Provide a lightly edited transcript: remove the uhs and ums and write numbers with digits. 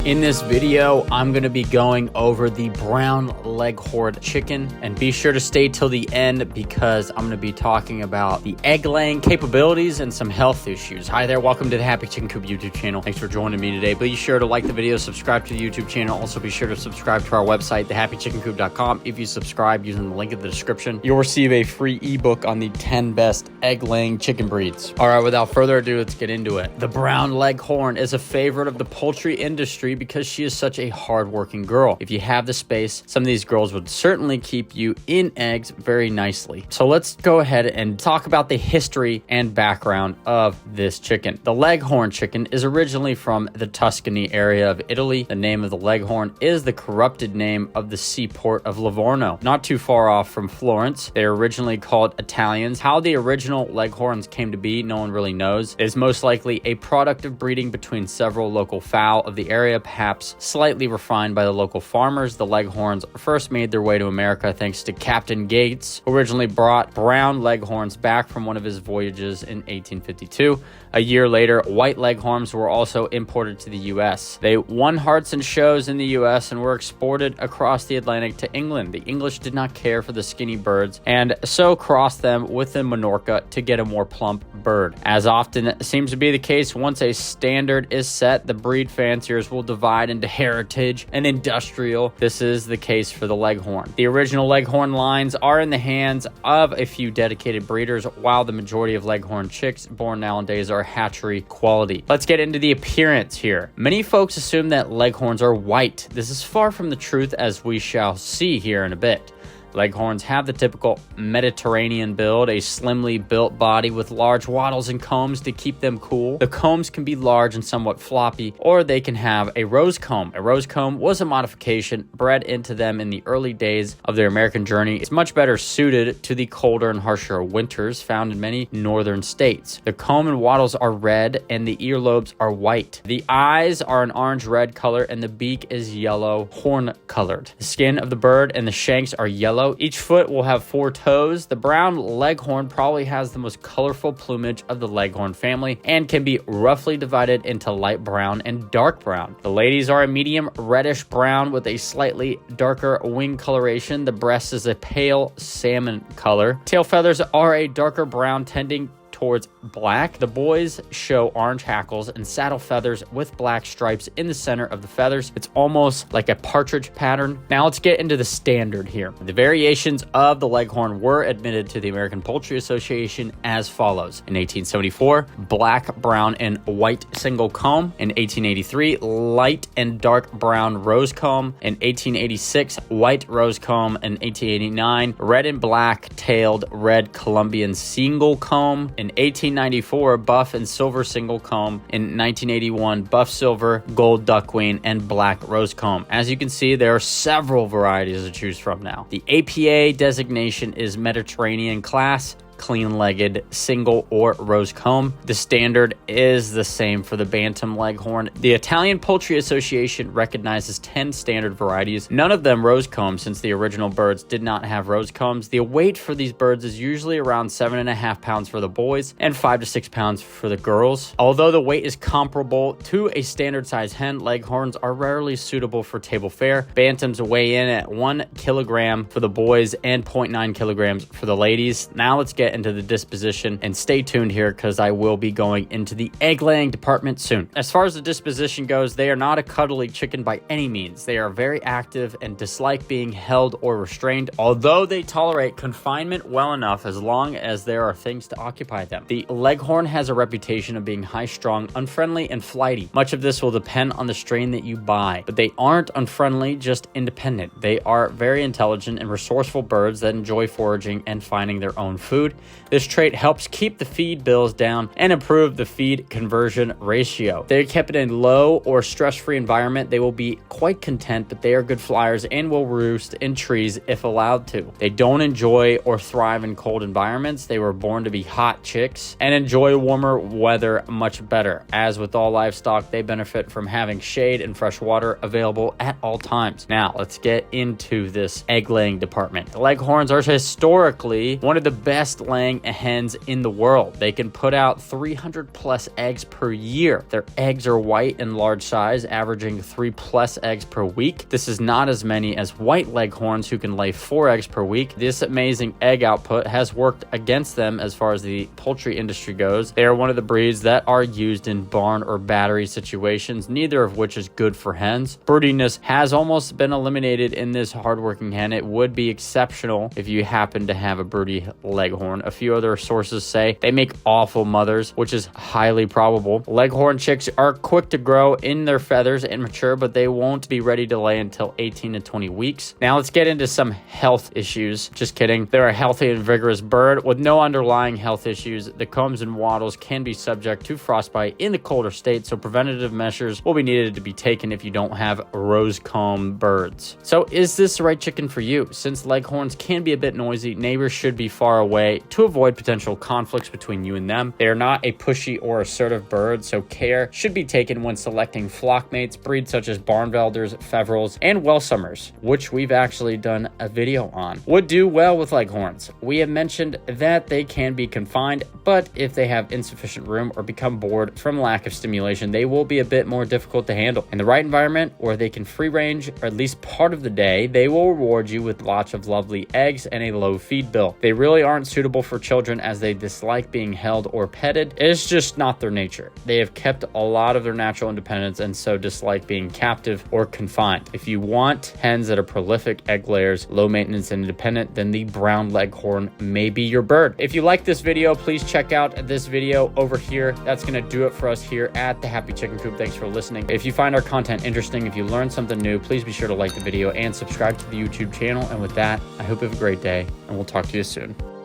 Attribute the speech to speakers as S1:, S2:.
S1: In this video, I'm going to be going over the Brown Leghorn Chicken, and be sure to stay till the end because I'm going to be talking about the egg laying capabilities and some health issues. Hi there, welcome to the Happy Chicken Coop YouTube channel. Thanks for joining me today. Be sure to like the video, subscribe to the YouTube channel. Also be sure to subscribe to our website, thehappychickencoop.com. If you subscribe using the link in the description, you'll receive a free ebook on the 10 best egg laying chicken breeds. All right, without further ado, let's get into it. The Brown Leghorn is a favorite of the poultry industry because she is such a hard-working girl. If you have the space, some of these girls would certainly keep you in eggs very nicely. So let's go ahead and talk about the history and background of this chicken. The Leghorn chicken is originally from the Tuscany area of Italy. The name of the Leghorn is the corrupted name of the seaport of Livorno, not too far off from Florence. They were originally called Italians. How the original Leghorns came to be, no one really knows. It is most likely a product of breeding between several local fowl of the area, perhaps slightly refined by the local farmers. The Leghorns first made their way to America thanks to Captain Gates, who originally brought brown Leghorns back from one of his voyages in 1852. A year later, white Leghorns were also imported to the U.S. They won hearts and shows in the U.S. and were exported across the Atlantic to England. The English did not care for the skinny birds and so crossed them with the Minorca to get a more plump bird. As often seems to be the case, once a standard is set, the breed fanciers will divide into heritage and industrial. This is the case for the Leghorn. The original Leghorn lines are in the hands of a few dedicated breeders, while the majority of Leghorn chicks born nowadays are hatchery quality. Let's get into the appearance here. Many folks assume that Leghorns are white. This is far from the truth, as we shall see here in a bit. Leghorns have the typical Mediterranean build, a slimly built body with large wattles and combs to keep them cool. The combs can be large and somewhat floppy, or they can have a rose comb. A rose comb was a modification bred into them in the early days of their American journey. It's much better suited to the colder and harsher winters found in many northern states. The comb and wattles are red and the earlobes are white. The eyes are an orange-red color and the beak is yellow horn-colored. The skin of the bird and the shanks are yellow. Each foot will have 4 toes. The brown leghorn probably has the most colorful plumage of the leghorn family and can be roughly divided into light brown and dark brown. The ladies are a medium reddish brown with a slightly darker wing coloration. The breast is a pale salmon color. Tail feathers are a darker brown tending towards black. The boys show orange hackles and saddle feathers with black stripes in the center of the feathers. It's almost like a partridge pattern. Now let's get into the standard here. The variations of the Leghorn were admitted to the American Poultry Association as follows. In 1874, black, brown, and white single comb. In 1883, light and dark brown rose comb. In 1886, white rose comb. In 1889, red and black tailed red Colombian single comb. In 1894, buff and silver single comb. In 1981, buff silver, gold duckweed, and black rose comb. As you can see, there are several varieties to choose from now. The APA designation is Mediterranean class, clean-legged, single, or rose comb. The standard is the same for the Bantam Leghorn. The Italian Poultry Association recognizes 10 standard varieties, none of them rose combs since the original birds did not have rose combs. The weight for these birds is usually around 7.5 pounds for the boys and 5 to 6 pounds for the girls. Although the weight is comparable to a standard size hen, Leghorns are rarely suitable for table fare. Bantams weigh in at 1 kilogram for the boys and 0.9 kilograms for the ladies. Now let's get into the disposition, and stay tuned here because I will be going into the egg laying department soon. As far as the disposition goes, they are not a cuddly chicken by any means. They are very active and dislike being held or restrained, although they tolerate confinement well enough as long as there are things to occupy them. The Leghorn has a reputation of being high-strung, unfriendly, and flighty. Much of this will depend on the strain that you buy, but they aren't unfriendly, just independent. They are very intelligent and resourceful birds that enjoy foraging and finding their own food. This trait helps keep the feed bills down and improve the feed conversion ratio. They're kept in a low or stress-free environment. They will be quite content, but they are good flyers and will roost in trees if allowed to. They don't enjoy or thrive in cold environments. They were born to be hot chicks and enjoy warmer weather much better. As with all livestock, they benefit from having shade and fresh water available at all times. Now, let's get into this egg-laying department. The Leghorns are historically one of the best laying hens in the world. They can put out 300 plus eggs per year. Their eggs are white and large size, averaging 3 plus eggs per week. This is not as many as white leghorns, who can lay 4 eggs per week. This amazing egg output has worked against them as far as the poultry industry goes. They are one of the breeds that are used in barn or battery situations, neither of which is good for hens. Broodiness has almost been eliminated in this hardworking hen. It would be exceptional if you happen to have a broody leghorn. A few other sources say they make awful mothers, which is highly probable. Leghorn chicks are quick to grow in their feathers and mature, but they won't be ready to lay until 18 to 20 weeks. Now let's get into some health issues. Just kidding. They're a healthy and vigorous bird with no underlying health issues. The combs and wattles can be subject to frostbite in the colder state, so preventative measures will be needed to be taken if you don't have rose comb birds. So is this the right chicken for you? Since leghorns can be a bit noisy, neighbors should be far away to avoid potential conflicts between you and them. They are not a pushy or assertive bird, so care should be taken when selecting flock mates. Breeds such as Barnvelders, Feverels, and Welsummers, which we've actually done a video on, would do well with leghorns. We have mentioned that they can be confined, but if they have insufficient room or become bored from lack of stimulation, they will be a bit more difficult to handle. In the right environment, where they can free range or at least part of the day, they will reward you with lots of lovely eggs and a low feed bill. They really aren't suitable for children as they dislike being held or petted. It's just not their nature. They have kept a lot of their natural independence and so dislike being captive or confined. If you want hens that are prolific egg layers, low maintenance and independent, then the brown leghorn may be your bird. If you like this video, please check out this video over here. That's going to do it for us here at the Happy Chicken Coop. Thanks for listening. If you find our content interesting, if you learned something new, please be sure to like the video and subscribe to the YouTube channel. And with that, I hope you have a great day, and we'll talk to you soon.